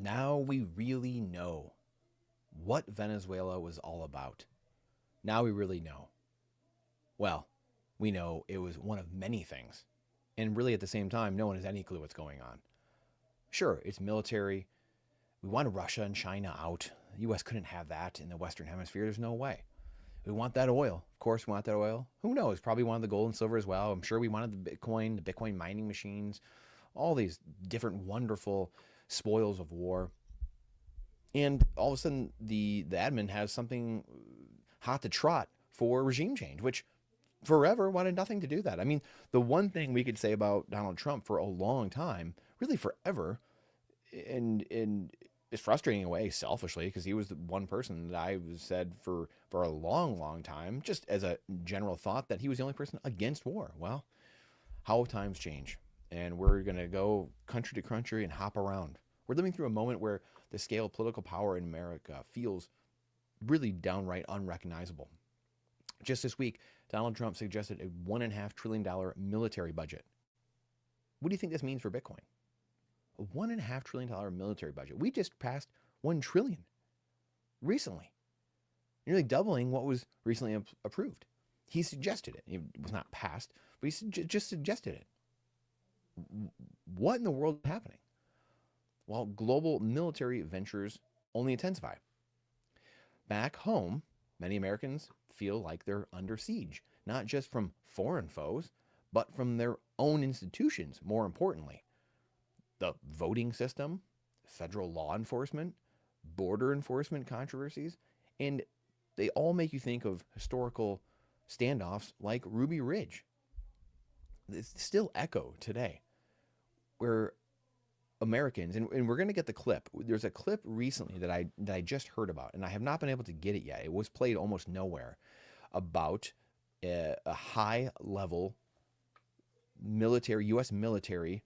Now we really know what Venezuela was all about. Now we really know. Well, we know it was one of many things. And really, at the same time, no one has any clue what's going on. Sure, it's military. We want Russia and China out. The U.S. couldn't have that in the Western Hemisphere. There's no way. We want that oil. Of course, we want that oil. Who knows? Probably wanted the gold and silver as well. I'm sure we wanted the Bitcoin mining machines, all these different wonderful spoils of war. And all of a sudden, the admin has something hot to trot for regime change, which forever wanted nothing to do that. I mean, the one thing we could say about Donald Trump for a long time, really forever, and it's frustrating in a way, selfishly, because he was the one person that I said for a long time, just as a general thought, that he was the only person against war. Well, how times change, and we're gonna go country to country and hop around. We're living through a moment where the scale of political power in America feels really downright unrecognizable. Just this week, Donald Trump suggested a $1.5 trillion military budget. What do you think this means for Bitcoin? A $1.5 trillion military budget. We just passed 1 trillion recently, nearly doubling what was recently approved. He suggested it. It was not passed, but he just suggested it. What in the world is happening? Well, global military ventures only intensify. Back home, many Americans feel like they're under siege, not just from foreign foes, but from their own institutions, more importantly. The voting system, federal law enforcement, border enforcement controversies, and they all make you think of historical standoffs like Ruby Ridge. They still echo today, where Americans, and we're going to get the clip. There's a clip recently that I just heard about, and I have not been able to get it yet. It was played almost nowhere, about a high level military, U.S. military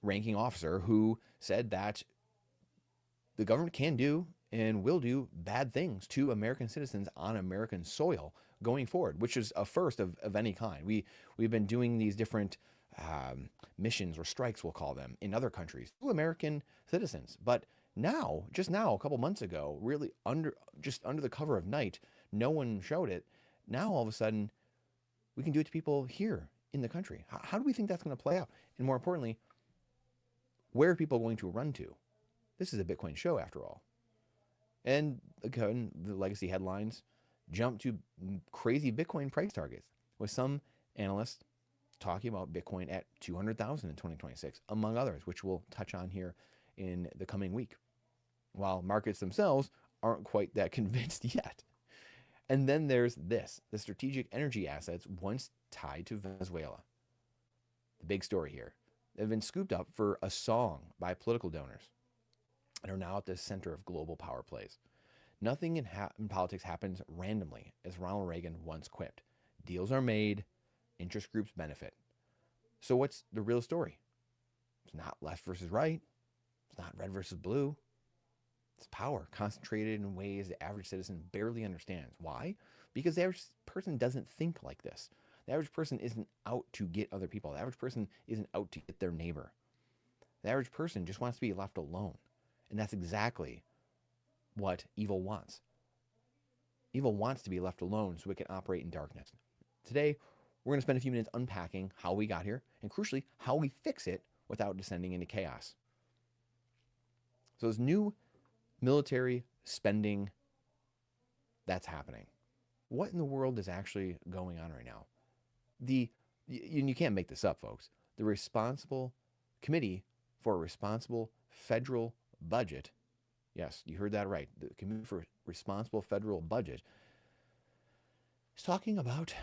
ranking officer who said that the government can do and will do bad things to American citizens on American soil going forward, which is a first of any kind. We've been doing these different missions or strikes, we'll call them, in other countries to American citizens. But now, just now, a couple months ago, really under the cover of night, no one showed it. Now all of a sudden, we can do it to people here in the country. How do we think that's going to play out? And more importantly, where are people going to run to? This is a Bitcoin show, after all. And again, the legacy headlines jump to crazy Bitcoin price targets, with some analysts talking about Bitcoin at 200,000 in 2026, among others, which we'll touch on here in the coming week, while markets themselves aren't quite that convinced yet. And then there's the strategic energy assets once tied to Venezuela. The big story here. They've been scooped up for a song by political donors and are now at the center of global power plays. Nothing in politics happens randomly, as Ronald Reagan once quipped. Deals are made, interest groups benefit. So what's the real story? It's not left versus right. It's not red versus blue. It's power concentrated in ways the average citizen barely understands. Why? Because the average person doesn't think like this. The average person isn't out to get other people. The average person isn't out to get their neighbor. The average person just wants to be left alone. And that's exactly what evil wants. Evil wants to be left alone so it can operate in darkness. Today, we're going to spend a few minutes unpacking how we got here, and crucially, how we fix it without descending into chaos. So there's new military spending that's happening. What in the world is actually going on right now? You can't make this up, folks. The Responsible Committee for a Responsible Federal Budget, yes, you heard that right, the Committee for Responsible Federal Budget, is talking about,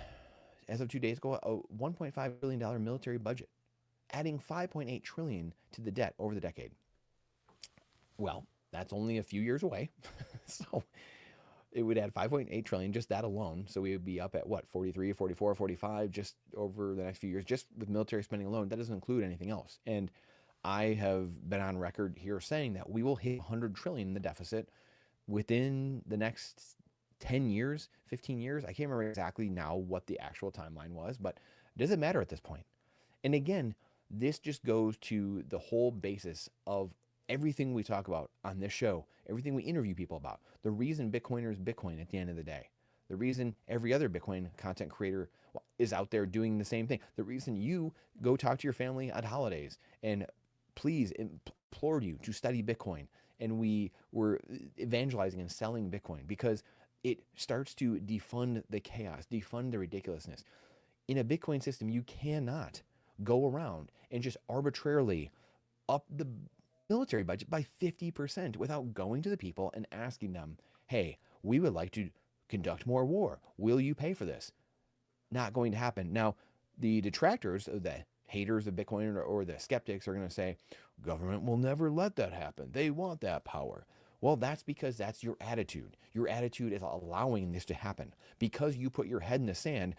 as of 2 days ago, a $1.5 billion military budget, adding $5.8 trillion to the debt over the decade. Well, that's only a few years away. So it would add 5.8 trillion, just that alone. So we would be up at what, 43, 44, 45, just over the next few years, just with military spending alone. That doesn't include anything else. And I have been on record here saying that we will hit 100 trillion in the deficit within the next 10 years, 15 years. I can't remember exactly now what the actual timeline was, but it doesn't matter at this point. And again, this just goes to the whole basis of Everything we talk about on this show, everything we interview people about, the reason Bitcoiners Bitcoin at the end of the day, the reason every other Bitcoin content creator is out there doing the same thing, the reason you go talk to your family at holidays and please implored you to study Bitcoin, and we were evangelizing and selling Bitcoin because it starts to defund the chaos, defund the ridiculousness. In a Bitcoin system, you cannot go around and just arbitrarily up the military budget by 50% without going to the people and asking them, hey, we would like to conduct more war. Will you pay for this? Not going to happen. Now, the detractors, the haters of Bitcoin or the skeptics are going to say, government will never let that happen. They want that power. Well, that's because that's your attitude. Your attitude is allowing this to happen. Because you put your head in the sand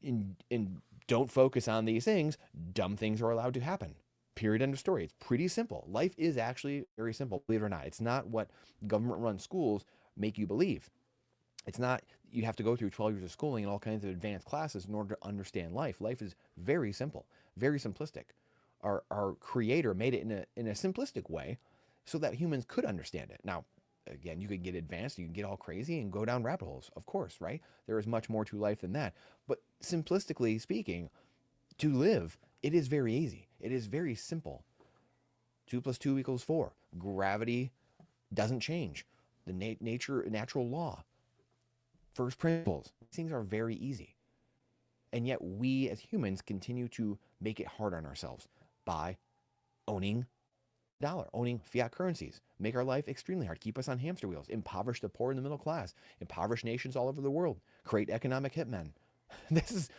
and don't focus on these things, dumb things are allowed to happen. Period, end of story. It's pretty simple. Life is actually very simple, believe it or not. It's not what government-run schools make you believe. It's not you have to go through 12 years of schooling and all kinds of advanced classes in order to understand life. Life is very simple, very simplistic. Our creator made it in a simplistic way so that humans could understand it. Now, again, you could get advanced, you can get all crazy and go down rabbit holes, of course, right? There is much more to life than that. But simplistically speaking, to live, it is very easy. It is very simple. 2 + 2 = 4. Gravity doesn't change. The natural law. First principles. These things are very easy. And yet we as humans continue to make it hard on ourselves by owning dollar, owning fiat currencies, make our life extremely hard, keep us on hamster wheels, impoverish the poor and the middle class, impoverish nations all over the world, create economic hitmen. This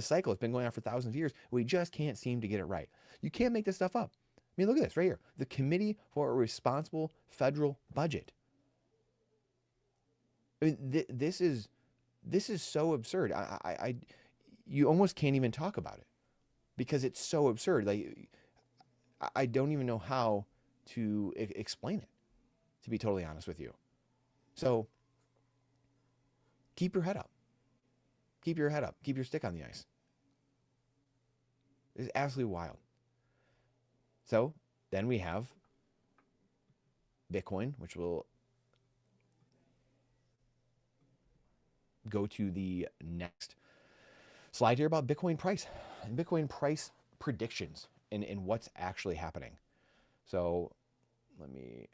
cycle has been going on for thousands of years. We just can't seem to get it right. You can't make this stuff up. I mean, look at this right here. The Committee for a Responsible Federal Budget. I mean, this is so absurd. You almost can't even talk about it because it's so absurd. Like, I don't even know how to explain it, to be totally honest with you. So keep your head up. Keep your head up. Keep your stick on the ice. It's absolutely wild. So then we have Bitcoin, which will go to the next slide here about Bitcoin price and Bitcoin price predictions and what's actually happening. So let me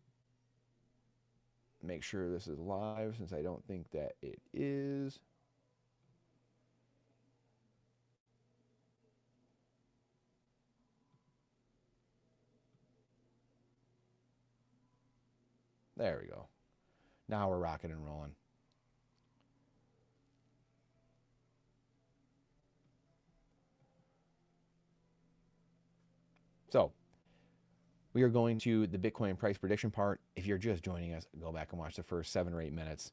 make sure this is live since I don't think that it is. There we go. Now we're rocking and rolling. So we are going to the Bitcoin price prediction part. If you're just joining us, go back and watch the first 7 or 8 minutes.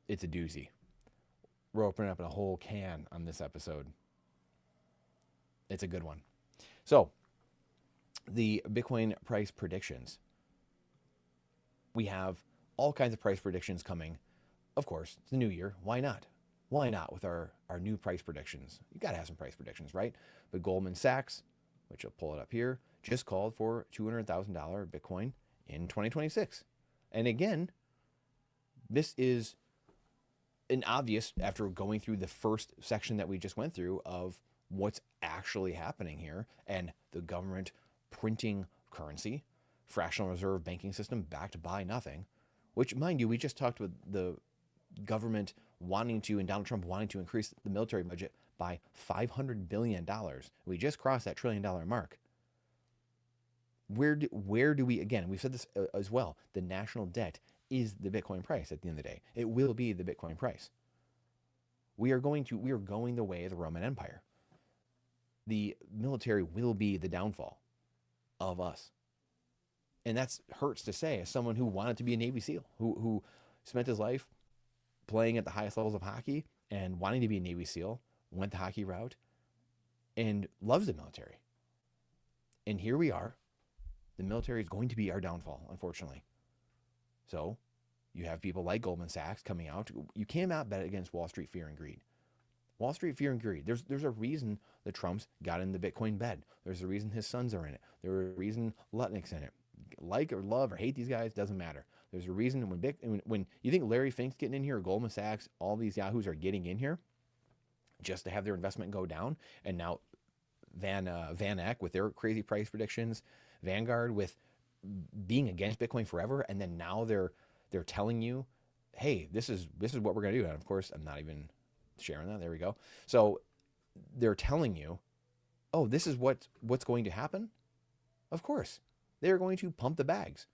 It's a doozy. We're opening up a whole can on this episode. It's a good one. So the Bitcoin price predictions. We have all kinds of price predictions coming. Of course, it's the new year. Why not? Why not with our new price predictions? You got to have some price predictions, right? But Goldman Sachs, which I'll pull it up here, just called for $200,000 Bitcoin in 2026. And again, this is an obvious, after going through the first section that we just went through of what's actually happening here and the government printing currency, fractional reserve banking system backed by nothing, which, mind you, we just talked with the government wanting to, and Donald Trump wanting to increase the military budget by $500 billion. We just crossed that $1 trillion mark. Where do we, again, we've said this as well, the national debt is the Bitcoin price at the end of the day. It will be the Bitcoin price. We are going the way of the Roman Empire. The military will be the downfall of us. And that hurts to say as someone who wanted to be a Navy SEAL, who spent his life playing at the highest levels of hockey and wanting to be a Navy SEAL, went the hockey route, and loves the military. And here we are. The military is going to be our downfall, unfortunately. So you have people like Goldman Sachs coming out. You cannot bet against Wall Street fear and greed. Wall Street fear and greed. There's a reason the Trumps got in the Bitcoin bed. There's a reason his sons are in it. There's a reason Lutnick's in it. like or love or hate these guys, doesn't matter. There's a reason when you think Larry Fink's getting in here, or Goldman Sachs, all these yahoos are getting in here just to have their investment go down. And now Van Eck with their crazy price predictions, Vanguard with being against Bitcoin forever, and then now they're telling you, hey, this is what we're gonna do. And of course, I'm not even sharing that. There we go. So they're telling you, oh, this is what's going to happen. Of course, they're going to pump the bags.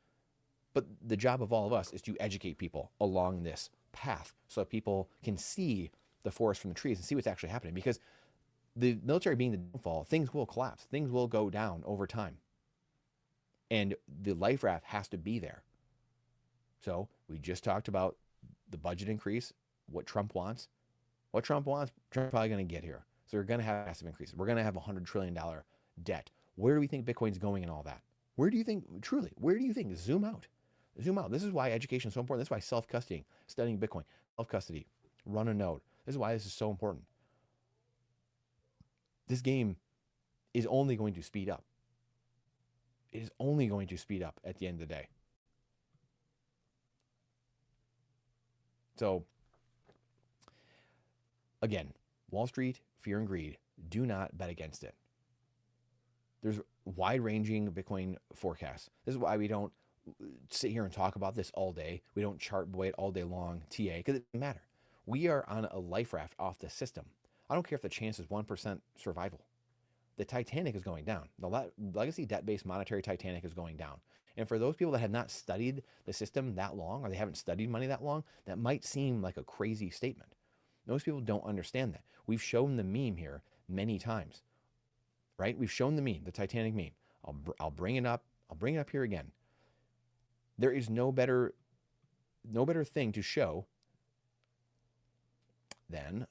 But the job of all of us is to educate people along this path so that people can see the forest from the trees and see what's actually happening. Because the military being the downfall, things will collapse. Things will go down over time. And the life raft has to be there. So we just talked about the budget increase, what Trump wants. What Trump wants, Trump's probably going to get here. So we're going to have massive increases. We're going to have $100 trillion debt. Where do we think Bitcoin's going and all that? Where do you think, truly, where do you think? Zoom out. Zoom out. This is why education is so important. This is why self-custodying, studying Bitcoin, self-custody, run a node. This is why this is so important. This game is only going to speed up. It is only going to speed up at the end of the day. So, again, Wall Street, fear and greed. Do not bet against it. There's wide-ranging Bitcoin forecasts. This is why we don't sit here and talk about this all day. We don't chart boy it all day long, TA, because it doesn't matter. We are on a life raft off the system. I don't care if the chance is 1% survival. The Titanic is going down. The legacy debt-based monetary Titanic is going down. And for those people that have not studied the system that long, or they haven't studied money that long, that might seem like a crazy statement. Most people don't understand that. We've shown the meme here many times, right? We've shown the meme, the Titanic meme. I'll bring it up. I'll bring it up here again. There is no better thing to show than,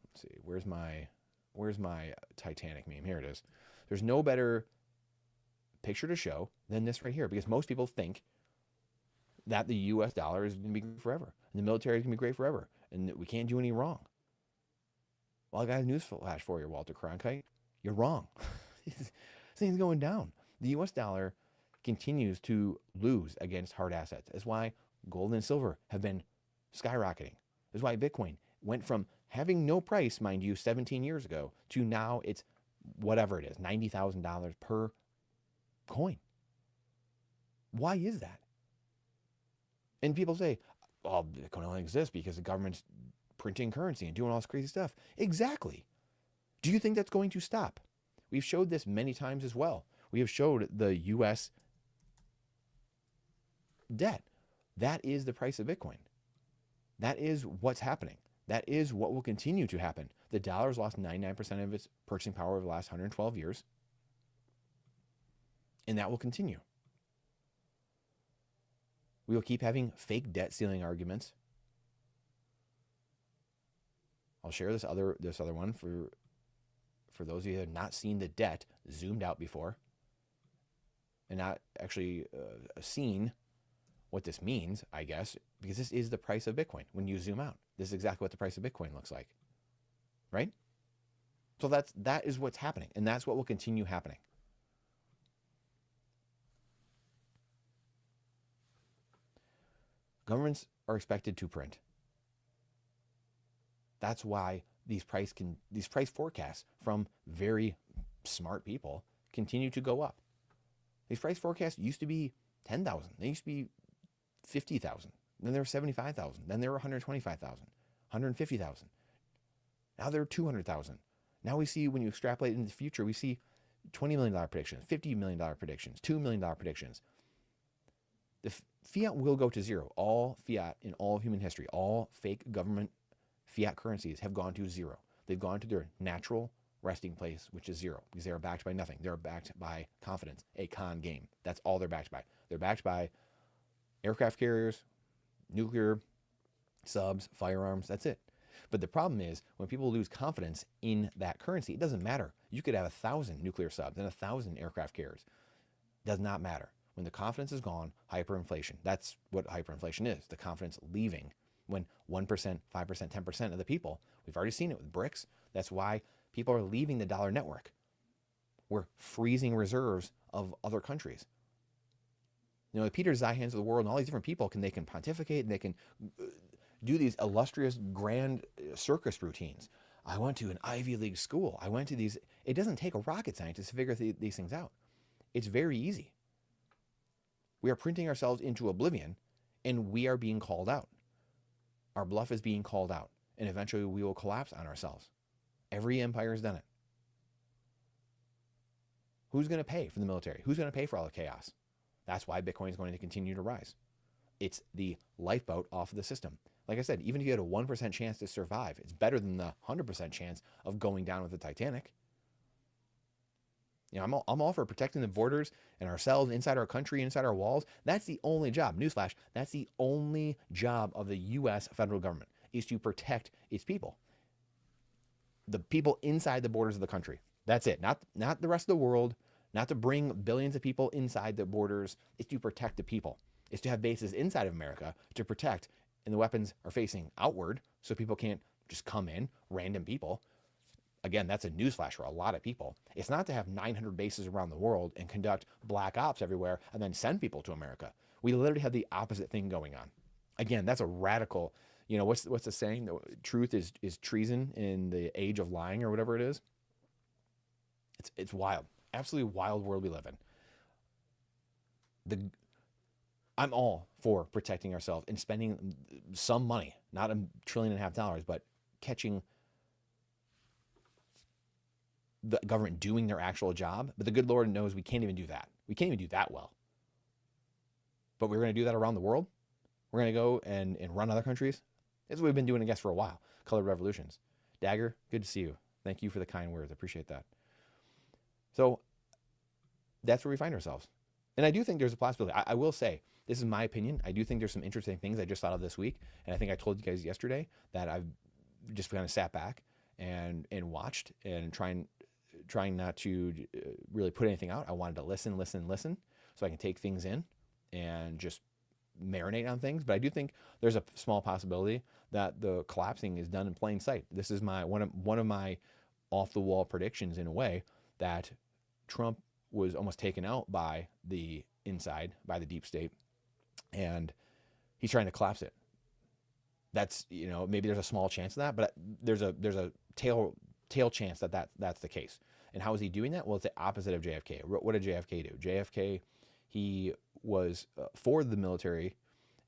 let's see, where's my Titanic meme? Here it is. There's no better picture to show than this right here, because most people think that the US dollar is going to be great forever, and the military is going to be great forever, and that we can't do any wrong. Well, I got a news flash for you, Walter Cronkite. You're wrong. This thing's going down. The US dollar continues to lose against hard assets. That's why gold and silver have been skyrocketing. That's why Bitcoin went from having no price, mind you, 17 years ago, to now it's whatever it is, $90,000 per coin. Why is that? And people say, well, Bitcoin only exists because the government's printing currency and doing all this crazy stuff. Exactly. Do you think that's going to stop? We've showed this many times as well. We have showed the U.S. debt. That is the price of Bitcoin. That is what's happening. That is what will continue to happen. The dollar's lost 99% of its purchasing power over the last 112 years. And that will continue. We will keep having fake debt ceiling arguments. I'll share this other one for those of you who have not seen the debt zoomed out before and not actually seen what this means, I guess, because this is the price of Bitcoin when you zoom out. This is exactly what the price of Bitcoin looks like, right? So that is what's happening, and that's what will continue happening. Governments are expected to print. That's why these price forecasts from very smart people continue to go up. These price forecasts used to be 10,000. They used to be 50,000. Then they were 75,000. Then they were 125,000, 150,000. Now they're 200,000. Now we see, when you extrapolate into the future, we see $20 million predictions, $50 million predictions, $2 million predictions. The fiat will go to zero. All fiat in all of human history, all fake government fiat currencies have gone to zero. They've gone to their natural resting place, which is zero, because they are backed by nothing. They're backed by confidence, a con game. That's all they're backed by. They're backed by aircraft carriers, nuclear subs, firearms. That's it. But the problem is, when people lose confidence in that currency, it doesn't matter. You could have 1,000 nuclear subs and 1,000 aircraft carriers. Does not matter. When the confidence is gone, hyperinflation. That's what hyperinflation is. The confidence leaving. When 1%, 5%, 10% of the people, we've already seen it with BRICS. That's why people are leaving the dollar network. We're freezing reserves of other countries. The Peter Zeihan's of the world and all these different people they can pontificate and they can do these illustrious grand circus routines. I went to an Ivy League school. I went to these. It doesn't take a rocket scientist to figure these things out. It's very easy. We are printing ourselves into oblivion, and we are being called out. Our bluff is being called out, and eventually we will collapse on ourselves. Every empire has done it. Who's going to pay for the military? Who's going to pay for all the chaos? That's why Bitcoin is going to continue to rise. It's the lifeboat off of the system. Like I said, even if you had a 1% chance to survive, it's better than the 100% chance of going down with the Titanic. I'm all for protecting the borders and ourselves inside our country, inside our walls. That's the only job. Newsflash, that's the only job of the U.S. federal government, is to protect its people. The people inside the borders of the country. That's it. Not the rest of the world, not to bring billions of people inside the borders. It's to protect the people. It's to have bases inside of America to protect, and the weapons are facing outward so people can't just come in, random people. Again, that's a newsflash for a lot of people. It's not to have 900 bases around the world and conduct black ops everywhere and then send people to America. We literally have the opposite thing going on. Again, that's a radical, what's the saying? The truth is treason in the age of lying or whatever it is. It's wild. Absolutely wild world we live in. I'm all for protecting ourselves and spending some money, not $1.5 trillion, but catching the government doing their actual job. But the good Lord knows we can't even do that. We can't even do that well. But we're going to do that around the world. We're going to go and run other countries. That's what we've been doing, I guess, for a while. Colored Revolutions. Dagger, good to see you. Thank you for the kind words. I appreciate that. So that's where we find ourselves. And I do think there's a possibility. I will say, this is my opinion. I do think there's some interesting things I just thought of this week. And I think I told you guys yesterday that I've just kind of sat back and watched and trying not to really put anything out. I wanted to listen, so I can take things in and just marinate on things. But I do think there's a small possibility that the collapsing is done in plain sight. This is one of my off the wall predictions, in a way, that Trump was almost taken out by the inside, by the deep state, and he's trying to collapse it. That's, maybe there's a small chance of that, but there's a tail chance that's the case. And how is he doing that? Well, it's the opposite of JFK. What did JFK do? JFK, he was for the military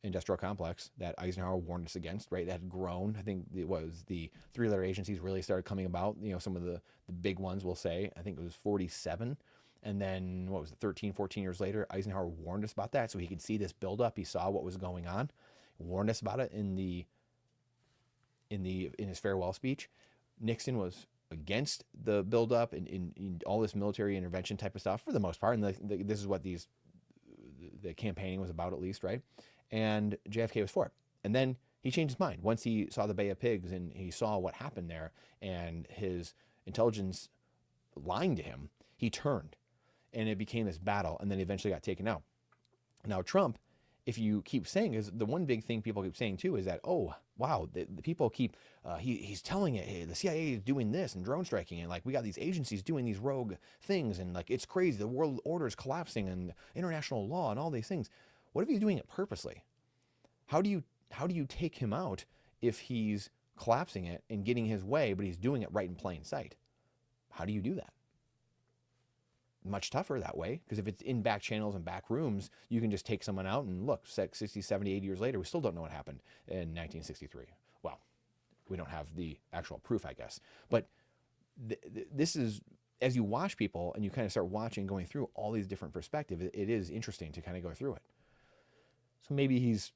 industrial complex that Eisenhower warned us against, right? That had grown. I think it was the three-letter agencies really started coming about. Some of the big ones, we'll say. I think it was 47. And then, 13, 14 years later, Eisenhower warned us about that so he could see this buildup. He saw what was going on, warned us about it in his farewell speech. Nixon was against the buildup and in all this military intervention type of stuff for the most part. And this is what the campaigning was about, at least, right? And JFK was for it. And then he changed his mind once he saw the Bay of Pigs and he saw what happened there and his intelligence lying to him. He turned, and it became this battle, and then he eventually got taken out. Now, Trump, if you keep saying, is the one big thing people keep saying too is that, oh, wow, the people keep, he's telling it, hey, the CIA is doing this and drone striking, and like we got these agencies doing these rogue things, and like it's crazy, the world order is collapsing, and international law and all these things. What if he's doing it purposely? How do you take him out if he's collapsing it and getting his way, but he's doing it right in plain sight? How do you do that? Much tougher that way, because if it's in back channels and back rooms, you can just take someone out and look, 60, 70, 80 years later, we still don't know what happened in 1963. Well, we don't have the actual proof, I guess. But this is, as you watch people and you kind of start watching, going through all these different perspectives, it is interesting to kind of go through it. So maybe he's,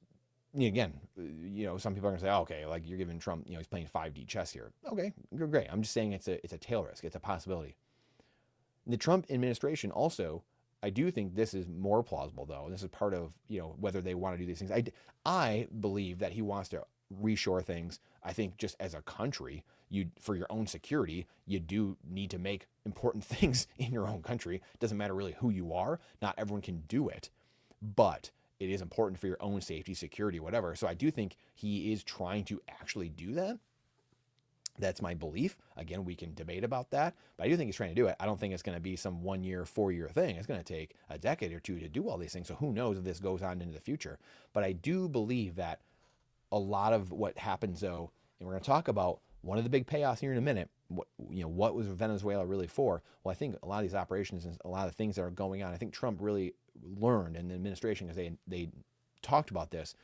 again, some people are going to say, oh, okay, like you're giving Trump, he's playing 5D chess here. Okay, great. I'm just saying it's a tail risk. It's a possibility. The Trump administration also, I do think this is more plausible, though. This is part of, whether they want to do these things. I believe that he wants to reshore things. I think just as a country, for your own security, you do need to make important things in your own country. It doesn't matter really who you are. Not everyone can do it, but it is important for your own safety, security, whatever. So I do think he is trying to actually do that. That's my belief. Again, we can debate about that, but I do think he's trying to do it. I don't think it's going to be some 1 year, 4 year thing. It's going to take a decade or two to do all these things. So who knows if this goes on into the future. But I do believe that a lot of what happens though, and we're going to talk about one of the big payoffs here in a minute. What was Venezuela really for? Well, I think a lot of these operations and a lot of things that are going on, I think Trump really learned in the administration, because they talked about this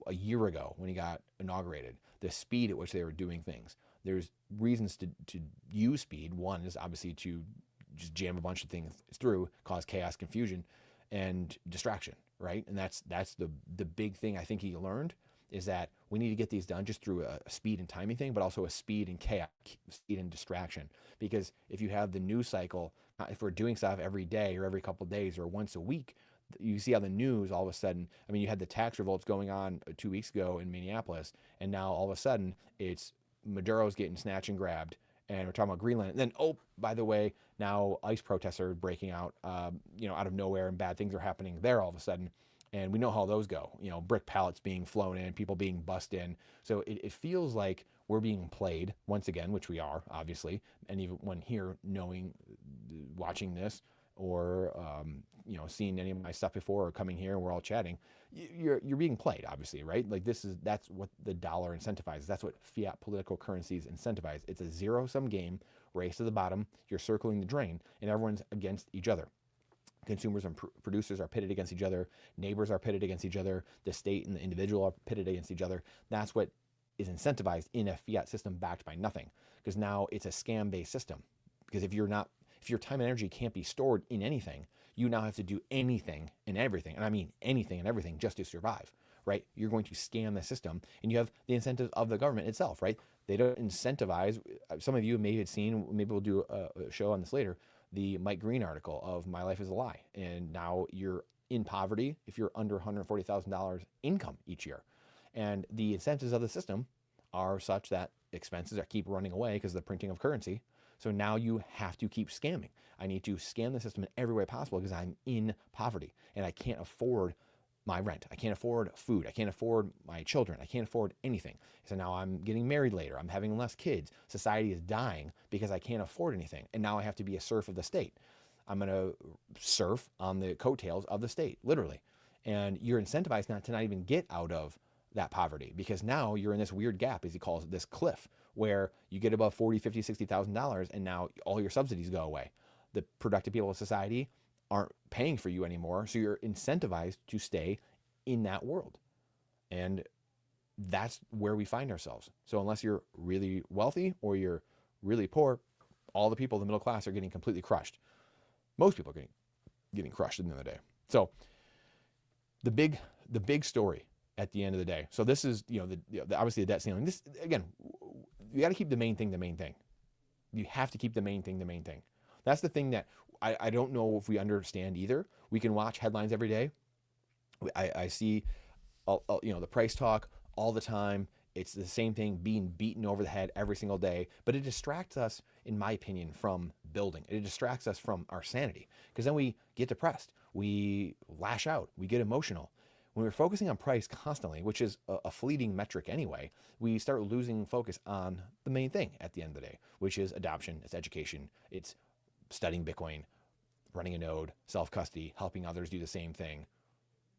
a year ago when he got inaugurated, the speed at which they were doing things. There's reasons to use speed. One is obviously to just jam a bunch of things through, cause chaos, confusion, and distraction, right? And that's the big thing I think he learned, is that we need to get these done just through a speed and timing thing, but also a speed and chaos, speed and distraction. Because if you have the news cycle, if we're doing stuff every day or every couple of days or once a week, you see how the news all of a sudden, I mean, you had the tax revolts going on 2 weeks ago in Minneapolis, and now all of a sudden it's Maduro's getting snatched and grabbed, and we're talking about Greenland. And then, oh, by the way, now ICE protests are breaking out, out of nowhere, and bad things are happening there all of a sudden. And we know how those go, brick pallets being flown in, people being bussed in. So it feels like we're being played once again, which we are, obviously. And even when here, watching this, or seeing any of my stuff before, or coming here and we're all chatting, you're being played, obviously, right? Like that's what the dollar incentivizes. That's what fiat political currencies incentivize. It's a zero-sum game, race to the bottom. You're circling the drain, and everyone's against each other. Consumers and producers are pitted against each other. Neighbors are pitted against each other. The state and the individual are pitted against each other. That's what is incentivized in a fiat system backed by nothing, because now it's a scam-based system. Because if your time and energy can't be stored in anything, you now have to do anything and everything, and I mean anything and everything, just to survive, right? You're going to scam the system, and you have the incentives of the government itself, right? They don't incentivize. Some of you may have seen, maybe we'll do a show on this later, the Mike Green article of My Life is a Lie. And now you're in poverty if you're under $140,000 income each year. And the incentives of the system are such that expenses are keep running away because of the printing of currency. So now you have to keep scamming. I need to scam the system in every way possible because I'm in poverty and I can't afford my rent. I can't afford food. I can't afford my children. I can't afford anything. So now I'm getting married later. I'm having less kids. Society is dying because I can't afford anything. And now I have to be a serf of the state. I'm going to surf on the coattails of the state, literally. And you're incentivized not to not even get out of that poverty, because now you're in this weird gap, as he calls it, this cliff, where you get above $40,000, $50,000, $60,000, and now all your subsidies go away. The productive people of society aren't paying for you anymore, so you're incentivized to stay in that world. And that's where we find ourselves. So unless you're really wealthy or you're really poor, all the people in the middle class are getting completely crushed. Most people are getting crushed at the end of the day. So the big story at the end of the day. So this is, obviously the debt ceiling. This, again, you got to keep the main thing the main thing. You have to keep the main thing the main thing. That's the thing that I don't know if we understand either. We can watch headlines every day. I see, the price talk all the time. It's the same thing being beaten over the head every single day, but it distracts us, in my opinion, from building. It distracts us from our sanity, because then we get depressed. We lash out. We get emotional. When we're focusing on price constantly, which is a fleeting metric anyway, we start losing focus on the main thing at the end of the day, which is adoption, it's education, it's studying Bitcoin, running a node, self-custody, helping others do the same thing,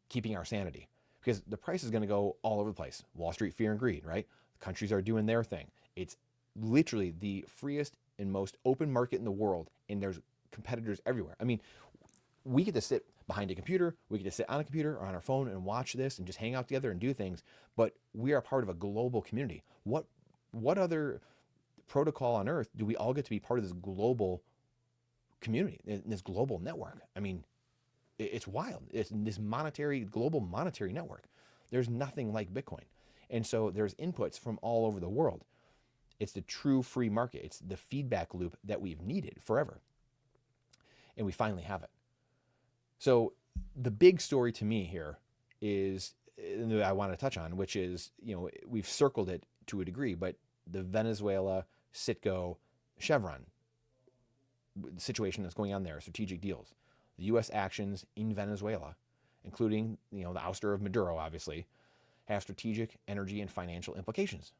keeping our sanity. Because the price is going to go all over the place. Wall Street fear and greed, right? Countries are doing their thing. It's literally the freest and most open market in the world, and there's competitors everywhere. I mean, we get to sit behind a computer, we get to sit on a computer or on our phone and watch this and just hang out together and do things, but we are part of a global community. What other protocol on earth do we all get to be part of this global community, this global network? I mean, it's wild. It's this global monetary network. There's nothing like Bitcoin. And so there's inputs from all over the world. It's the true free market. It's the feedback loop that we've needed forever. And we finally have it. So the big story to me here is, that I want to touch on, which is, we've circled it to a degree, but the Venezuela, Citgo, Chevron situation that's going on there, strategic deals. The U.S. actions in Venezuela, including, the ouster of Maduro, obviously, have strategic, energy, and financial implications.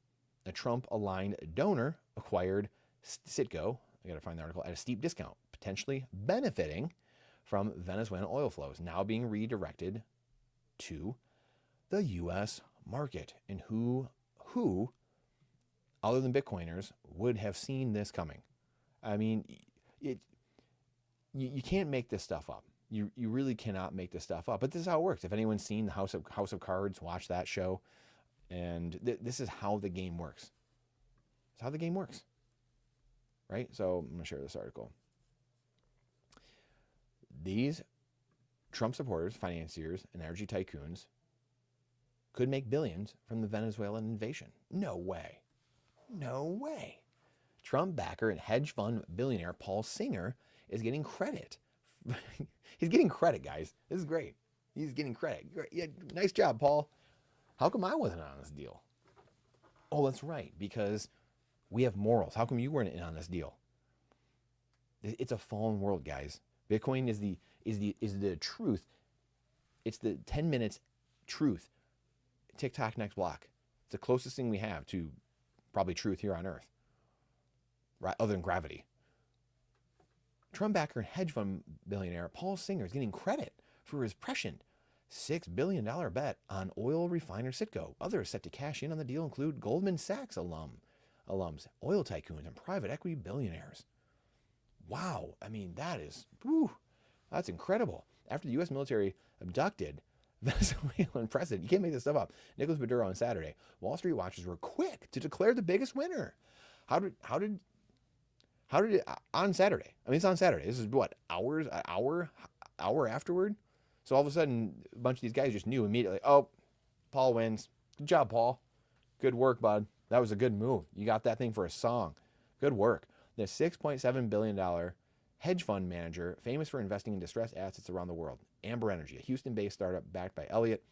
A Trump-aligned donor acquired Citgo, I got to find the article, at a steep discount, potentially benefiting from Venezuelan oil flows now being redirected to the U.S. market. And who other than Bitcoiners would have seen this coming? I mean, you can't make this stuff up. You really cannot make this stuff up. But this is how it works. If anyone's seen the House of Cards, watch that show. And this is how the game works. It's how the game works. Right? So I'm going to share this article. These Trump supporters, financiers, and energy tycoons could make billions from the Venezuelan invasion. No way. No way. Trump backer and hedge fund billionaire Paul Singer is getting credit. He's getting credit, guys. This is great. He's getting credit. Yeah, nice job, Paul. How come I wasn't on this deal? Oh, that's right, because we have morals. How come you weren't in on this deal? It's a fallen world, guys. Bitcoin is the truth. It's the 10 minutes truth. TikTok next block. It's the closest thing we have to probably truth here on Earth, right? Other than gravity. Trump backer and hedge fund billionaire Paul Singer is getting credit for his prescient $6 billion bet on oil refiner Citgo. Others set to cash in on the deal include Goldman Sachs alums, oil tycoons, and private equity billionaires. Wow. I mean, that's incredible. After the U.S. military abducted Venezuelan president, you can't make this stuff up, Nicolas Maduro on Saturday, Wall Street watchers were quick to declare the biggest winner. How did it on Saturday? I mean, it's on Saturday. This is what, an hour afterward? So all of a sudden, a bunch of these guys just knew immediately, oh, Paul wins. Good job, Paul. Good work, bud. That was a good move. You got that thing for a song. Good work. The $6.7 billion hedge fund manager, famous for investing in distressed assets around the world, Amber Energy, a Houston-based startup backed by Elliott,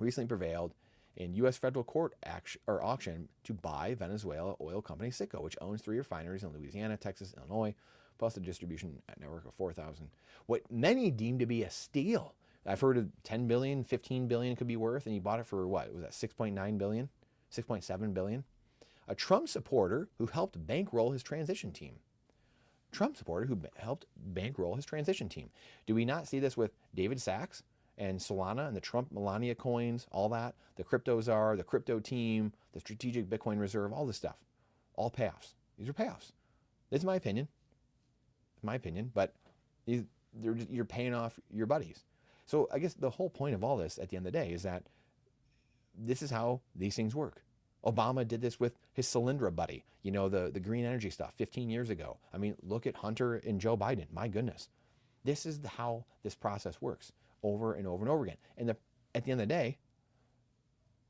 recently prevailed in U.S. federal court auction to buy Venezuela oil company Citgo, which owns 3 refineries in Louisiana, Texas, Illinois, plus a distribution network of 4,000. What many deem to be a steal. I've heard of 10 billion, 15 billion could be worth, and he bought it for what? Was that 6.9 billion? 6.7 billion? A Trump supporter who helped bankroll his transition team. Do we not see this with David Sachs and Solana and the Trump Melania coins, all that? The crypto czar, the crypto team, the strategic Bitcoin reserve, all this stuff. All payoffs. These are payoffs. This is my opinion. But you're paying off your buddies. So I guess the whole point of all this at the end of the day is that this is how these things work. Obama did this with his Solyndra buddy, the green energy stuff 15 years ago. I mean, look at Hunter and Joe Biden. My goodness. This is how this process works over and over and over again. And at the end of the day,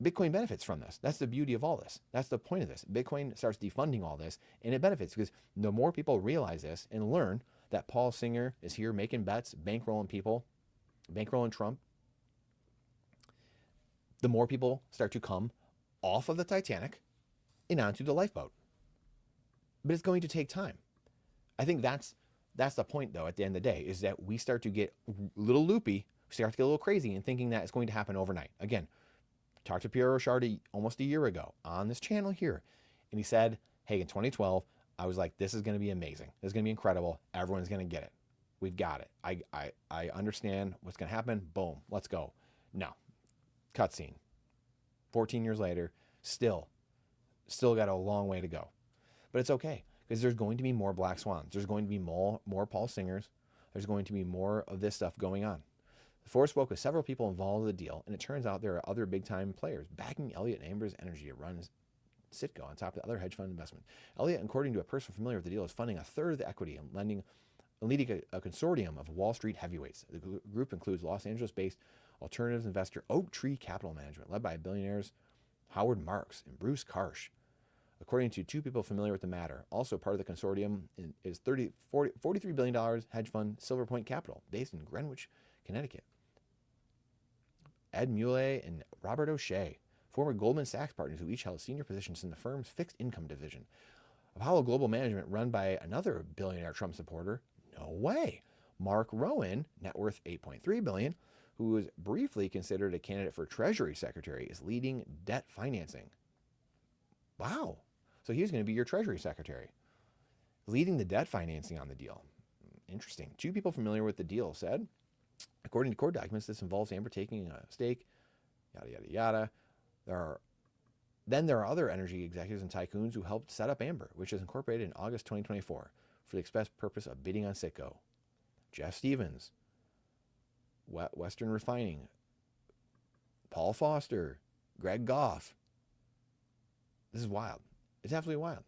Bitcoin benefits from this. That's the beauty of all this. That's the point of this. Bitcoin starts defunding all this, and it benefits because the more people realize this and learn that Paul Singer is here making bets, bankrolling people, bankrolling Trump, the more people start to come off of the Titanic and onto the lifeboat. But it's going to take time. I think that's the point, though, at the end of the day, is that we start to get a little loopy, start to get a little crazy in thinking that it's going to happen overnight. Again, talked to Pierre Rochard almost a year ago on this channel here, and he said, hey, in 2012, I was like, this is going to be amazing. This is going to be incredible. Everyone's going to get it. We've got it. I understand what's going to happen. Boom. Let's go. No. Cutscene. 14 years later, still got a long way to go. But it's okay, because there's going to be more black swans. There's going to be more Paul Singers. There's going to be more of this stuff going on. Ford spoke with several people involved with the deal, and it turns out there are other big-time players backing Elliott and Amber's Energy to run Citgo on top of the other hedge fund investment. Elliott, according to a person familiar with the deal, is funding a third of the equity and leading a consortium of Wall Street heavyweights. The group includes Los Angeles-based alternatives investor Oak Tree Capital Management, led by billionaires Howard Marks and Bruce Karsh. According to 2 people familiar with the matter, also part of the consortium is $43 billion hedge fund Silver Point Capital, based in Greenwich, Connecticut. Ed Muley and Robert O'Shea, former Goldman Sachs partners who each held senior positions in the firm's fixed income division. Apollo Global Management, run by another billionaire Trump supporter. No way. Mark Rowan, net worth $8.3 billion, who was briefly considered a candidate for Treasury Secretary, is leading debt financing. Wow. So he was going to be your Treasury Secretary, leading the debt financing on the deal. Interesting. Two people familiar with the deal said, according to court documents, this involves Amber taking a stake, yada, yada, yada. There are other energy executives and tycoons who helped set up Amber, which was incorporated in August 2024 for the express purpose of bidding on Citgo. Jeff Stevens, Western Refining, Paul Foster, Greg Goff. This is wild. It's absolutely wild.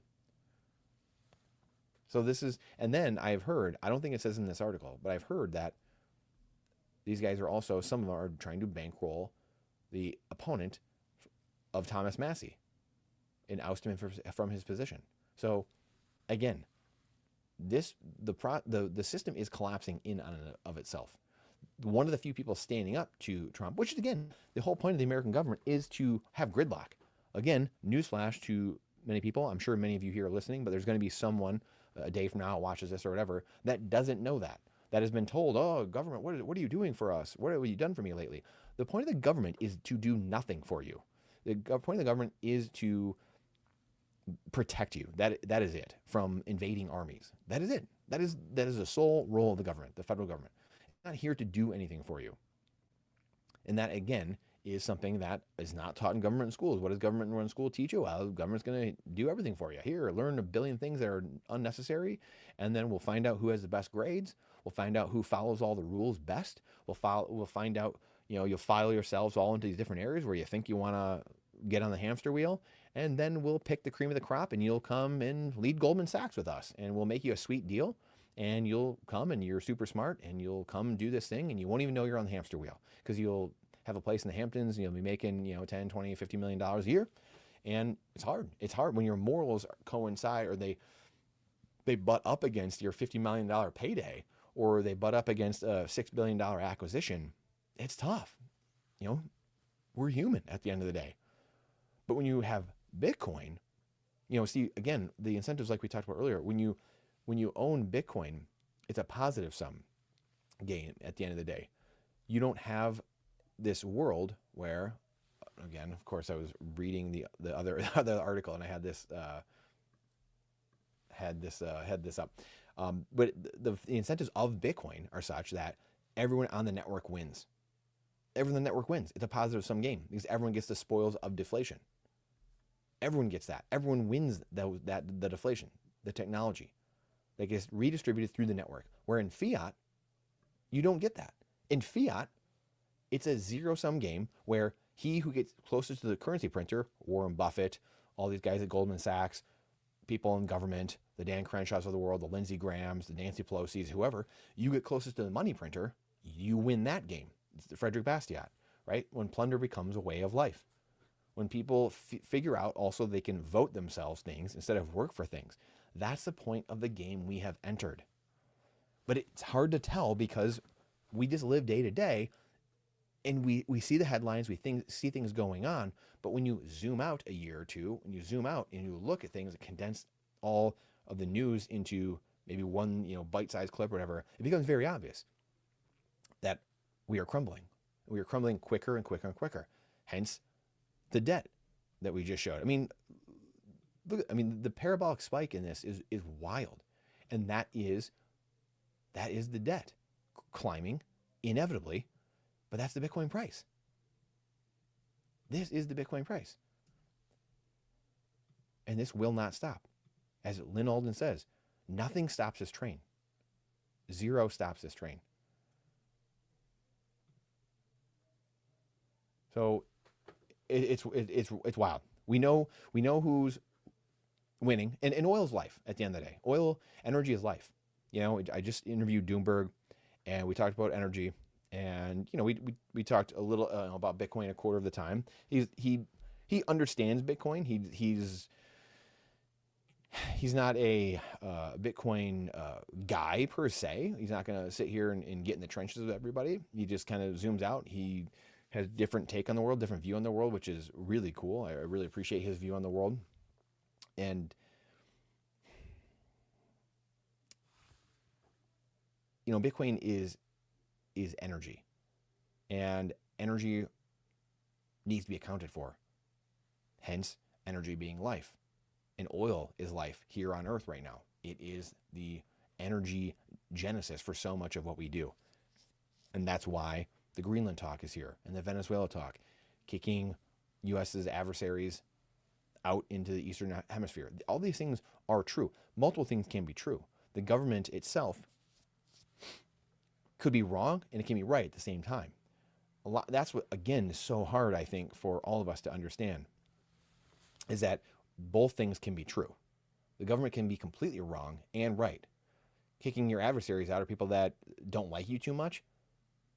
So this is, and then I've heard, I don't think it says in this article, but I've heard that these guys are also, some of them are trying to bankroll the opponent of Thomas Massie and oust him from his position. So again, the system is collapsing in and of itself. One of the few people standing up to Trump, which is, again, the whole point of the American government is to have gridlock. Again, newsflash to many people, I'm sure many of you here are listening, but there's going to be someone a day from now watches this or whatever that doesn't know that has been told, oh, government, what are you doing for us? What have you done for me lately? The point of the government is to do nothing for you. The point of the government is to protect you. That is it, from invading armies. That is it. That is the sole role of the government, the federal government. It's not here to do anything for you. And that, again, is something that is not taught in government schools. What does government run school teach you? Well, the government's going to do everything for you. Here, learn a billion things that are unnecessary, and then we'll find out who has the best grades. We'll find out who follows all the rules best. We'll find out, you'll file yourselves all into these different areas where you think you want to get on the hamster wheel, and then we'll pick the cream of the crop, and you'll come and lead Goldman Sachs with us, and we'll make you a sweet deal, and you'll come, and you're super smart, and you'll come do this thing, and you won't even know you're on the hamster wheel, because you'll have a place in the Hamptons, and you'll be making, 10, 20, $50 million a year. And it's hard. It's hard when your morals coincide, or they butt up against your $50 million payday, or they butt up against a $6 billion acquisition. It's tough. We're human at the end of the day. But when you have Bitcoin, see, again, the incentives, like we talked about earlier, when you own Bitcoin, it's a positive sum gain at the end of the day. You don't have this world where, again, of course, I was reading the other article, and I had this up. But the incentives of Bitcoin are such that everyone on the network wins. Everyone on the network wins. It's a positive sum game because everyone gets the spoils of deflation. Everyone gets that. Everyone wins the deflation, the technology that gets redistributed through the network. Where in fiat, you don't get that. In fiat, it's a zero-sum game where he who gets closest to the currency printer, Warren Buffett, all these guys at Goldman Sachs, people in government, the Dan Crenshaws of the world, the Lindsey Grahams, the Nancy Pelosi's, whoever, you get closest to the money printer, you win that game. It's the Frederick Bastiat, right? When plunder becomes a way of life. When people figure out also they can vote themselves things instead of work for things. That's the point of the game we have entered. But it's hard to tell because we just live day to day, and we see the headlines, see things going on, but when you zoom out a year or two, and you zoom out and you look at things and condense all of the news into maybe one, bite-sized clip or whatever, it becomes very obvious that we are crumbling. We are crumbling quicker and quicker and quicker. Hence, the debt that we just showed. The parabolic spike in this is wild, and that is the debt climbing inevitably. But that's the Bitcoin price. This is the Bitcoin price. And this will not stop. As Lynn Alden says, nothing stops this train. Zero stops this train. So it's wild. We know who's winning, and oil's life at the end of the day. Oil, energy is life. I just interviewed Doomberg, and we talked about energy. And we talked a little about Bitcoin a quarter of the time. He understands Bitcoin. He's not a Bitcoin guy per se. He's not going to sit here and get in the trenches with everybody. He just kind of zooms out. He has a different take on the world, different view on the world, which is really cool. I really appreciate his view on the world. And Bitcoin is energy, and energy needs to be accounted for. Hence, energy being life. And oil is life here on Earth right now. It is the energy genesis for so much of what we do. And that's why the Greenland talk is here and the Venezuela talk, kicking US's adversaries out into the Eastern Hemisphere. All these things are true. Multiple things can be true. The government itself could be wrong and it can be right at the same time. That's what, again, is so hard, I think, for all of us to understand, is that both things can be true. The government can be completely wrong and right. Kicking your adversaries out, or people that don't like you too much,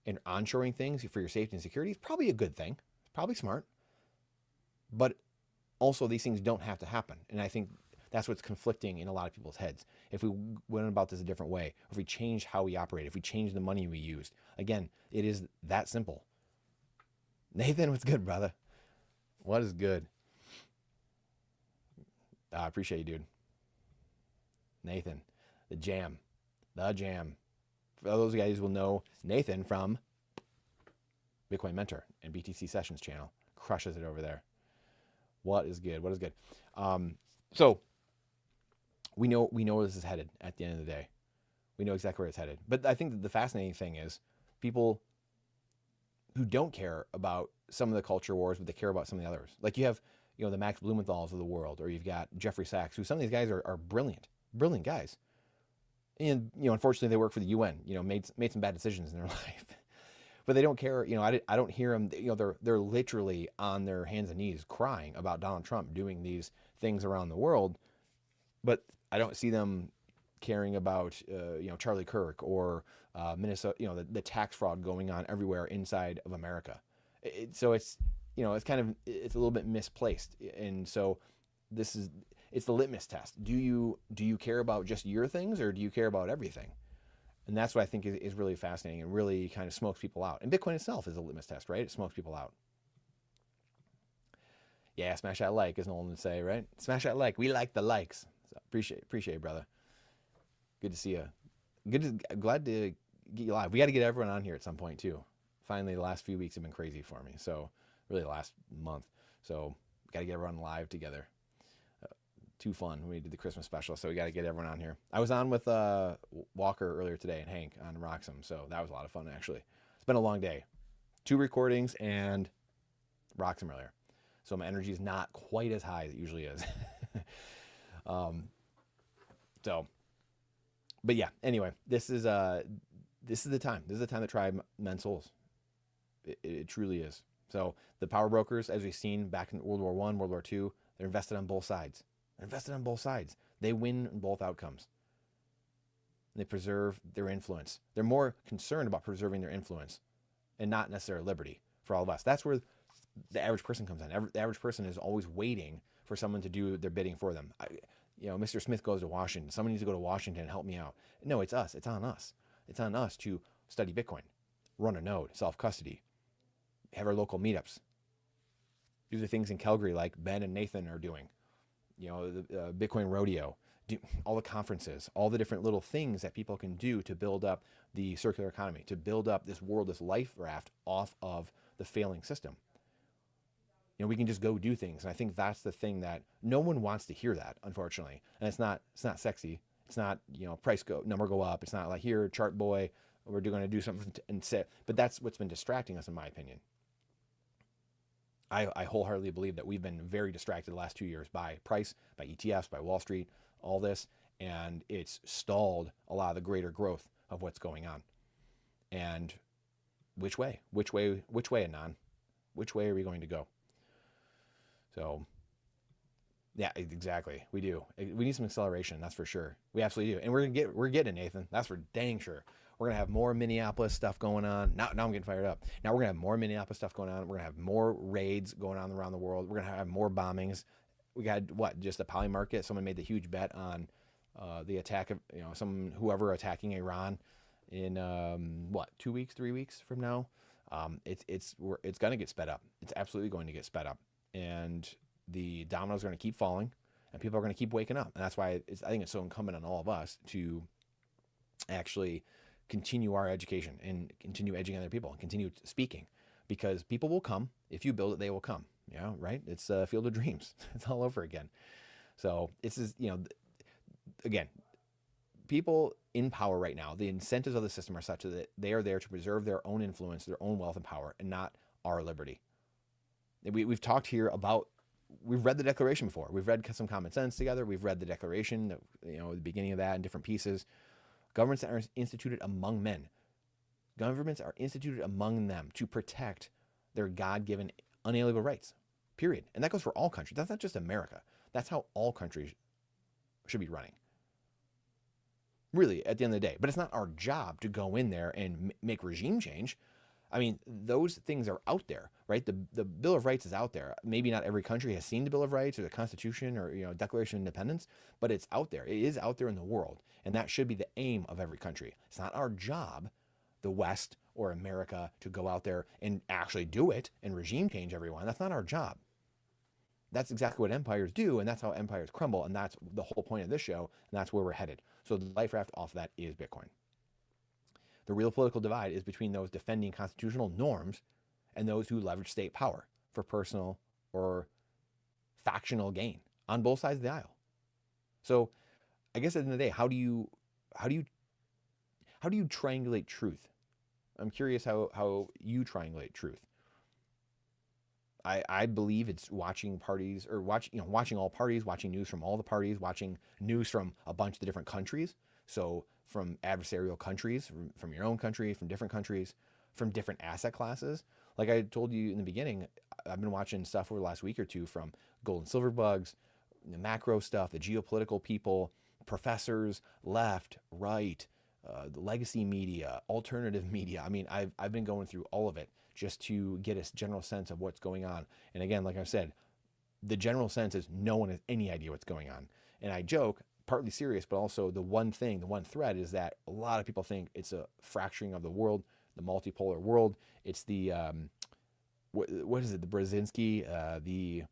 and onshoring things for your safety and security is probably a good thing. It's probably smart. But also, these things don't have to happen. And I think that's what's conflicting in a lot of people's heads. If we went about this a different way, if we changed how we operate, if we changed the money we used, again, it is that simple. Nathan, what's good, brother? What is good? I appreciate you, dude. Nathan, the jam. For those guys who will know Nathan from Bitcoin Mentor and BTC Sessions channel, crushes it over there. What is good? So we know where this is headed at the end of the day. We know exactly where it's headed. But I think that the fascinating thing is people who don't care about some of the culture wars, but they care about some of the others. Like you have, the Max Blumenthals of the world, or you've got Jeffrey Sachs, who some of these guys are brilliant guys. And, unfortunately they work for the UN, made some bad decisions in their life, but they don't care. I don't hear them, they're literally on their hands and knees crying about Donald Trump doing these things around the world. But I don't see them caring about, Charlie Kirk or Minnesota, the tax fraud going on everywhere inside of America. So it's, it's a little bit misplaced. And so it's the litmus test. Do you care about just your things, or do you care about everything? And that's what I think is really fascinating and really kind of smokes people out. And Bitcoin itself is a litmus test, right? It smokes people out. Yeah, smash that like, as Nolan would say, right? Smash that like. We like the likes. So appreciate it, brother. Good to see you. Glad to get you live. We got to get everyone on here at some point too. Finally, the last few weeks have been crazy for me. So really the last month. So got to get everyone live together. Too fun. We did the Christmas special, so we got to get everyone on here. I was on with Walker earlier today and Hank on Roxham, so that was a lot of fun actually. It's been a long day. 2 recordings and Roxham earlier. So my energy is not quite as high as it usually is. But yeah, anyway, this is the time. This is the time to try men's souls. It truly is. So the power brokers, as we've seen back in World War I, World War II, they're invested on both sides. They win in both outcomes. They preserve their influence. They're more concerned about preserving their influence and not necessarily liberty for all of us. That's where the average person comes in. The average person is always waiting for someone to do their bidding for them. Mr. Smith goes to Washington. Someone needs to go to Washington and help me out. No, it's us. It's on us. It's on us to study Bitcoin, run a node, self-custody, have our local meetups, do the things in Calgary like Ben and Nathan are doing. The Bitcoin rodeo, do all the conferences, all the different little things that people can do to build up the circular economy, to build up this world, this life raft off of the failing system. We can just go do things. And I think that's the thing that no one wants to hear that, unfortunately. And it's not sexy. It's not, number go up. It's not like, here, chart boy, we're going to do something and sit. But that's what's been distracting us, in my opinion. I wholeheartedly believe that we've been very distracted the last 2 years by price, by ETFs, by Wall Street, all this, and it's stalled a lot of the greater growth of what's going on. And which way, Anon? Which way are we going to go? So, yeah, exactly. We do. We need some acceleration, that's for sure. We absolutely do. And we're getting it, Nathan. That's for dang sure. We're going to have more Minneapolis stuff going on. Now I'm getting fired up. Now we're going to have more Minneapolis stuff going on. We're going to have more raids going on around the world. We're going to have more bombings. We got, just the poly market. Someone made the huge bet on the attack of, whoever attacking Iran in, 2 weeks, 3 weeks from now. It's going to get sped up. It's absolutely going to get sped up. And the dominoes are going to keep falling, and people are going to keep waking up. And that's why I think it's so incumbent on all of us to actually continue our education and continue educating other people and continue speaking, because people will come. If you build it, they will come. Right? It's a field of dreams. It's all over again. So this is, again, people in power right now, the incentives of the system are such that they are there to preserve their own influence, their own wealth and power, and not our liberty. We've talked here about, we've read the Declaration before. We've read some common sense together. We've read the Declaration, the beginning of that in different pieces. Governments are instituted among men. Governments are instituted among them to protect their God-given unalienable rights, period. And that goes for all countries. That's not just America. That's how all countries should be running, really, at the end of the day. But it's not our job to go in there and make regime change. I mean, those things are out there, right? The Bill of Rights is out there. Maybe not every country has seen the Bill of Rights or the Constitution or Declaration of Independence, but it's out there. It is out there in the world, and that should be the aim of every country. It's not our job, the West or America, to go out there and actually do it and regime change everyone. That's not our job. That's exactly what empires do, and that's how empires crumble, and that's the whole point of this show, and that's where we're headed. So the life raft off that is Bitcoin. The real political divide is between those defending constitutional norms and those who leverage state power for personal or factional gain on both sides of the aisle. So I guess at the end of the day, how do you triangulate truth? I'm curious how you triangulate truth. I believe it's watching parties, or watching all parties, watching news from all the parties, watching news from a bunch of the different countries. So from adversarial countries, from your own country, from different countries, from different asset classes. Like I told you in the beginning, I've been watching stuff over the last week or two from gold and silver bugs, the macro stuff, the geopolitical people, professors, left, right, the legacy media, alternative media. I mean, I've been going through all of it just to get a general sense of what's going on. And again, like I said, the general sense is no one has any idea what's going on. And I joke, partly serious, but also the one thread is that a lot of people think it's a fracturing of the world, the multipolar world. It's the, what is it? The Brzezinski, the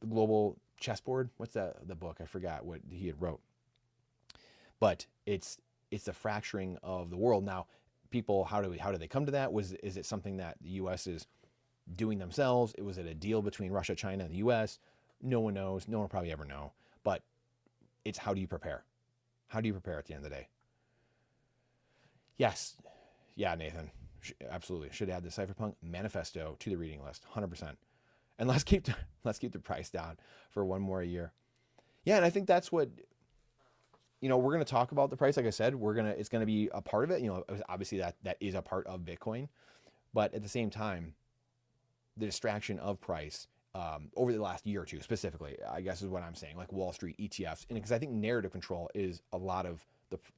global chessboard. What's that? The book? I forgot what he had wrote. But it's the fracturing of the world. Now, people, how do they come to that? Is it something that the U.S. is doing themselves? Was it a deal between Russia, China, and the U.S.? No one knows. No one will probably ever know. But it's how do you prepare? How do you prepare at the end of the day? Yes. Yeah, Nathan. Absolutely. Should add the Cypherpunk manifesto to the reading list. 100%. And let's keep the price down for one more year. Yeah, and I think that's what, we're going to talk about the price. Like I said, it's going to be a part of it. Obviously that is a part of Bitcoin, but at the same time, the distraction of price over the last year or two specifically, I guess is what I'm saying, like Wall Street ETFs. And because I think narrative control is a lot of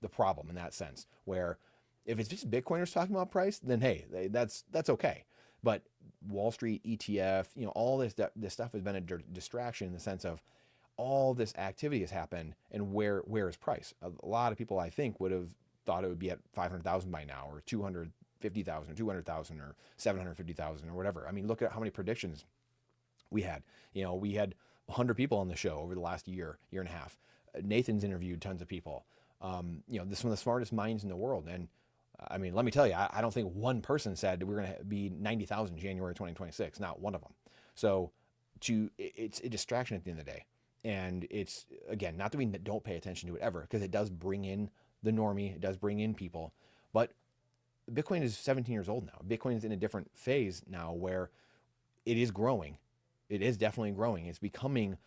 the problem in that sense, where if it's just Bitcoiners talking about price, then hey, that's okay. But Wall Street ETF, all this stuff has been a distraction in the sense of all this activity has happened, and where is price? A lot of people, I think, would have thought it would be at 500,000 by now, or 250,000, or 200,000, or 750,000, or whatever. I mean, look at how many predictions we had. We had 100 people on the show over the last year and a half. Nathan's interviewed tons of people. This is one of the smartest minds in the world. And I mean, let me tell you, I don't think one person said we're going to be 90,000 January 2026. Not one of them. So it's a distraction at the end of the day. And it's, again, not that we don't pay attention to it ever, because it does bring in the normie, it does bring in people. But Bitcoin is 17 years old now. Bitcoin is in a different phase now where it is growing. It is definitely growing. It's becoming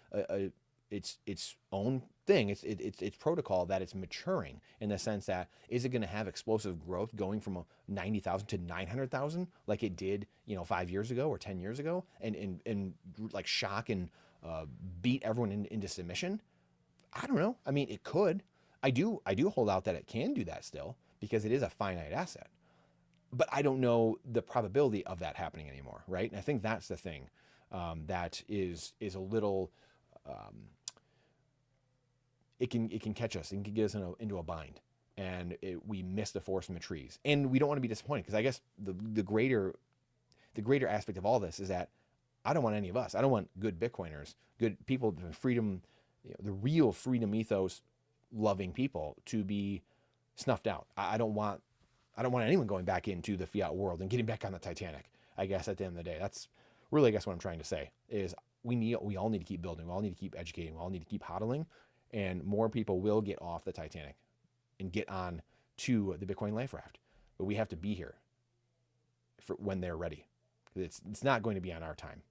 its own thing. It's protocol that it's maturing in the sense that, is it going to have explosive growth going from 90,000 to 900,000 like it did 5 years ago or 10 years ago, and like shock and beat everyone into submission? I don't know. I mean, it could. I do hold out that it can do that still, because it is a finite asset. But I don't know the probability of that happening anymore, right? And I think that's the thing that is a little. It can catch us and can get us into a bind, and we miss the forest from the trees, and we don't want to be disappointed, because I guess the greater aspect of all this is that I don't want any of us. I don't want good Bitcoiners, good people, the freedom, the real freedom ethos loving people to be snuffed out. I don't want anyone going back into the fiat world and getting back on the Titanic. I guess at the end of the day, that's really, I guess, what I'm trying to say is, we all need to keep building. We all need to keep educating. We all need to keep hodling, and more people will get off the Titanic and get on to the Bitcoin life raft. But we have to be here for when they're ready. It's not going to be on our time.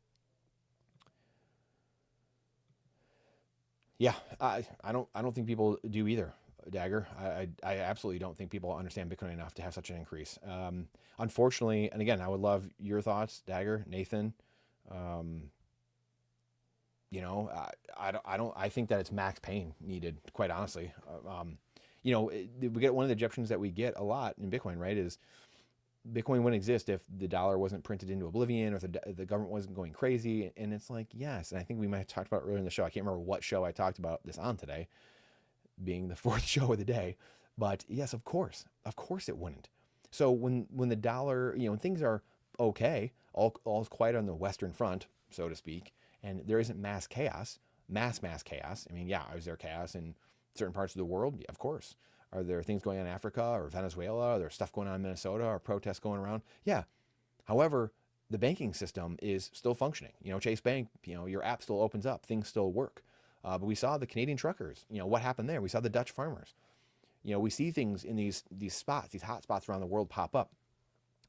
Yeah, I don't think people do either, Dagger. I absolutely don't think people understand Bitcoin enough to have such an increase. Unfortunately, and again, I would love your thoughts, Dagger, Nathan. Um, I think that it's max pain needed, quite honestly. We get one of the objections that we get a lot in Bitcoin, right? Is Bitcoin wouldn't exist if the dollar wasn't printed into oblivion, or if the government wasn't going crazy. And it's like, yes. And I think we might have talked about it earlier in the show. I can't remember what show I talked about this on today, being the fourth show of the day. But yes, of course it wouldn't. So when the dollar, when things are okay, all's quiet on the Western Front, so to speak, and there isn't mass chaos. I mean, yeah, is there chaos in certain parts of the world? Yeah, of course. Are there things going on in Africa or Venezuela? Are there stuff going on in Minnesota or protests going around? Yeah. However, the banking system is still functioning. Chase Bank, your app still opens up. Things still work. But we saw the Canadian truckers. What happened there? We saw the Dutch farmers. We see things in these spots, these hot spots around the world pop up.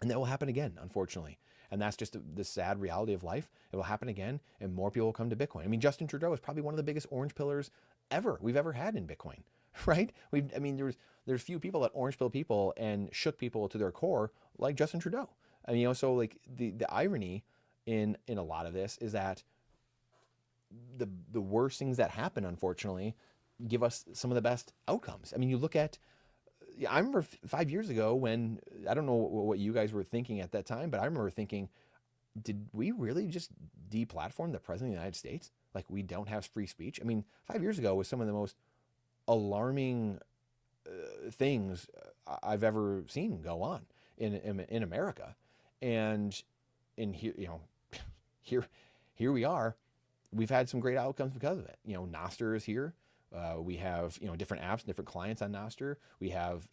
And that will happen again, unfortunately. And that's just the sad reality of life. It will happen again, and more people will come to Bitcoin. I mean, Justin Trudeau is probably one of the biggest orange pillars we've ever had in Bitcoin, right? There's few people that orange pill people and shook people to their core like Justin Trudeau. I mean, so like the irony in a lot of this is that the worst things that happen, unfortunately, give us some of the best outcomes. I mean, you look at, I remember 5 years ago when, I don't know what you guys were thinking at that time, but I remember thinking, did we really just deplatform the president of the United States? Like, we don't have free speech? I mean, 5 years ago was some of the most alarming things I've ever seen go on in America. And here, here we are. We've had some great outcomes because of it. Nostr is here. We have, different apps, different clients on Nostr. We have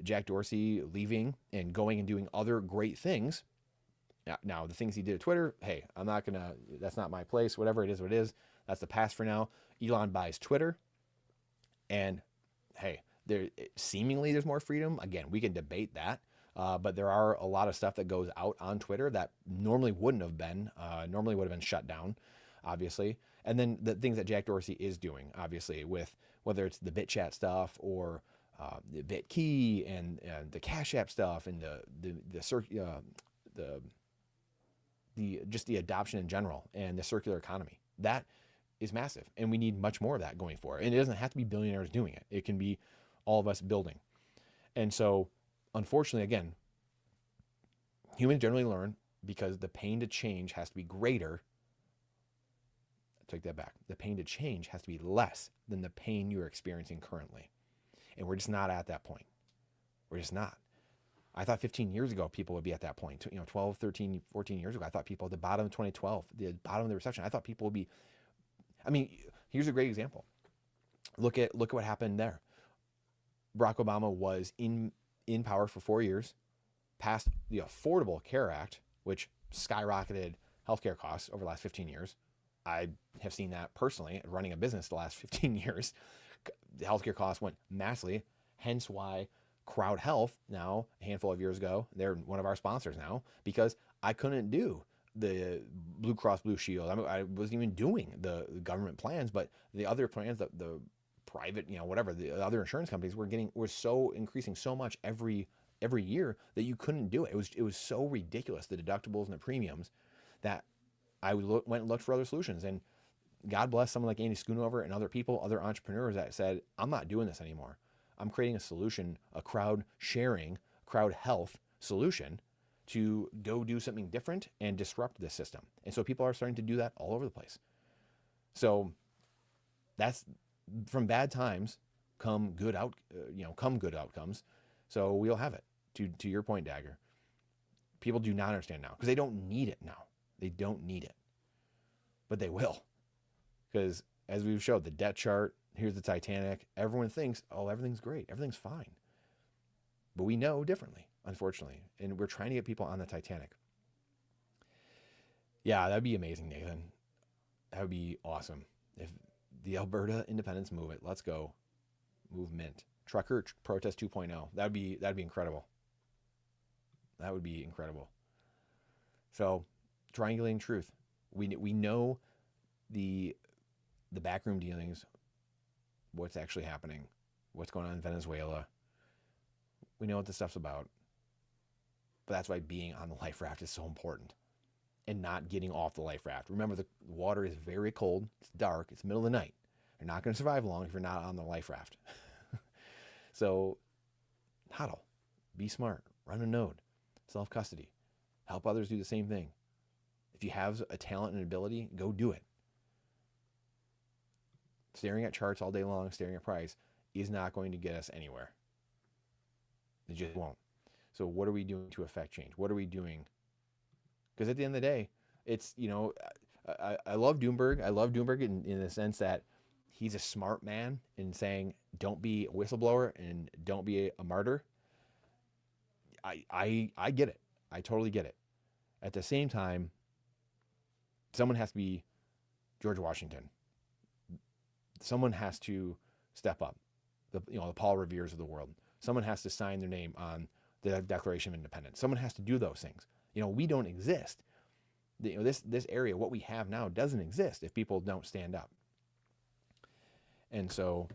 Jack Dorsey leaving and going and doing other great things. Now, the things he did at Twitter, hey, that's not my place. Whatever it is, what it is. That's the past for now. Elon buys Twitter. And hey, there's more freedom. Again, we can debate that. But there are a lot of stuff that goes out on Twitter that normally wouldn't have been, normally would have been shut down, obviously. And then the things that Jack Dorsey is doing, obviously, with whether it's the BitChat stuff or the BitKey and the Cash App stuff and just the adoption in general and the circular economy. That is massive, and we need much more of that going forward. And it doesn't have to be billionaires doing it. It can be all of us building. And so, unfortunately, again, humans generally learn because the pain to change has to be greater. Take that back. The pain to change has to be less than the pain you're experiencing currently. And we're just not at that point. We're just not. I thought 15 years ago people would be at that point. 12, 13, 14 years ago, I thought people at the bottom of 2012, the bottom of the recession, I thought people would be, here's a great example. Look at what happened there. Barack Obama was in power for 4 years, passed the Affordable Care Act, which skyrocketed healthcare costs over the last 15 years. I have seen that personally running a business the last 15 years. The healthcare costs went massively, hence why Crowd Health now, a handful of years ago, they're one of our sponsors now, because I couldn't do the Blue Cross Blue Shield. I wasn't even doing the government plans, but the other plans, the private, whatever, the other insurance companies were so increasing so much every year that you couldn't do it. It was so ridiculous, the deductibles and the premiums, that I went and looked for other solutions. And God bless someone like Andy Schoonover and other people, other entrepreneurs that said, I'm not doing this anymore. I'm creating a solution, a crowd sharing, crowd health solution to go do something different and disrupt this system. And so people are starting to do that all over the place. So that's, from bad times come good outcomes. So we'll have it. To your point, Dagger. People do not understand now because they don't need it now. They don't need it, but they will, because as we've showed, the debt chart, here's the Titanic. Everyone thinks, oh, everything's great, everything's fine, but we know differently, unfortunately, and we're trying to get people on the Titanic. Yeah, that'd be amazing, Nathan. That would be awesome. If the Alberta Independence Movement, let's go, movement, trucker protest 2.0. That'd be incredible. That would be incredible. So, triangulating truth. We know the backroom dealings, what's actually happening, what's going on in Venezuela. We know what this stuff's about. But that's why being on the life raft is so important, and not getting off the life raft. Remember, the water is very cold. It's dark. It's middle of the night. You're not going to survive long if you're not on the life raft. So, huddle, be smart, run a node, self-custody, help others do the same thing. If you have a talent and ability, go do it. Staring at charts all day long, staring at price, is not going to get us anywhere. It just won't. So what are we doing to affect change? What are we doing? Because at the end of the day, it's, I love Doomberg. I love Doomberg in the sense that he's a smart man in saying, don't be a whistleblower and don't be a martyr. I get it. I totally get it. At the same time, someone has to be George Washington. Someone has to step up. The Paul Reveres of the world. Someone has to sign their name on the Declaration of Independence. Someone has to do those things. We don't exist. This area, what we have now, doesn't exist if people don't stand up. And so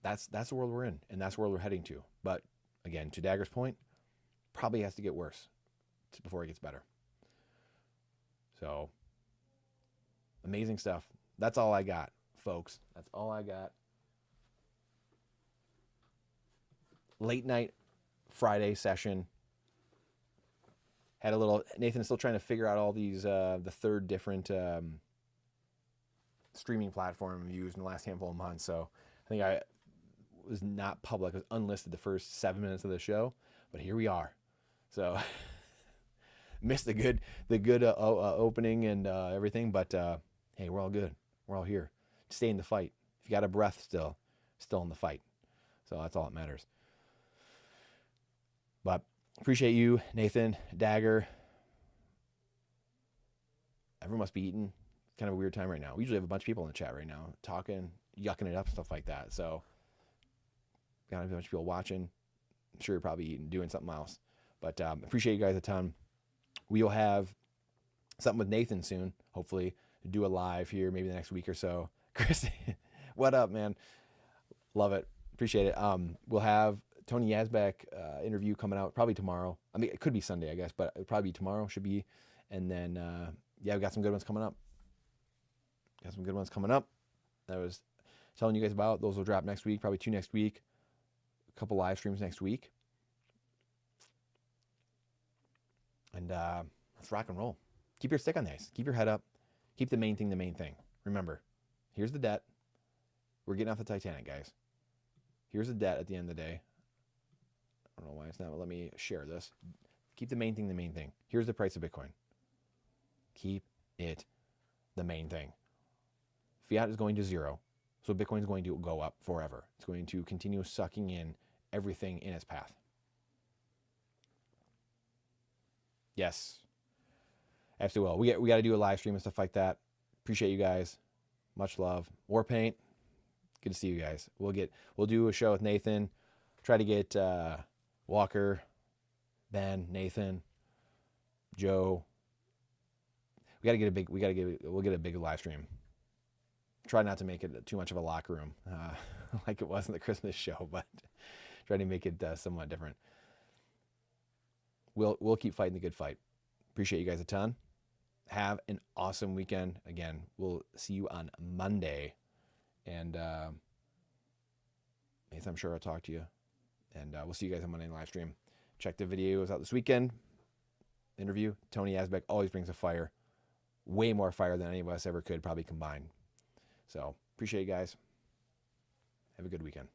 that's the world we're in, and that's the world we're heading to. But again, to Dagger's point, probably has to get worse before it gets better. So amazing stuff. That's all I got, folks. That's all I got. Late night Friday session. Had a little. Nathan is still trying to figure out all these the third different streaming platform I've used in the last handful of months. So I think I was not public. I was unlisted the first 7 minutes of the show, but here we are. So missed the good opening and everything, but hey, we're all good. We're all here. Stay in the fight. If you got a breath, still in the fight. So that's all that matters. But appreciate you, Nathan, Dagger. Everyone must be eating. Kind of a weird time right now. We usually have a bunch of people in the chat right now, talking, yucking it up, stuff like that. So got a bunch of people watching. I'm sure you're probably eating, doing something else. But appreciate you guys a ton. We will have something with Nathan soon, hopefully, to do a live here maybe the next week or so. Chris, what up, man? Love it. Appreciate it. We'll have Tony Yazbek interview coming out probably tomorrow. I mean, it could be Sunday, I guess, but it'll probably be tomorrow, should be. And then, we got some good ones coming up. That I was telling you guys about. Those will drop next week, probably 2 next week. A couple live streams next week. And let's rock and roll. Keep your stick on the ice. Keep your head up. Keep the main thing. Remember, here's the debt. We're getting off the Titanic, guys. Here's the debt at the end of the day. I don't know why it's not. Let me share this. Keep the main thing. Here's the price of Bitcoin. Keep it the main thing. Fiat is going to zero, so Bitcoin is going to go up forever. It's going to continue sucking in everything in its path. Yes, absolutely. Well, we got to do a live stream and stuff like that. Appreciate you guys. Much love. Warpaint. Good to see you guys. We'll do a show with Nathan. Try to get Walker, Ben, Nathan, Joe. We'll get a big live stream. Try not to make it too much of a locker room like it was in the Christmas show, but try to make it somewhat different. We'll keep fighting the good fight. Appreciate you guys a ton. Have an awesome weekend. Again, we'll see you on Monday. And Nathan, I'm sure I'll talk to you. And we'll see you guys on Monday in live stream. Check the videos out this weekend. Interview. Tony Yazbek always brings a fire. Way more fire than any of us ever could probably combined. So appreciate you guys. Have a good weekend.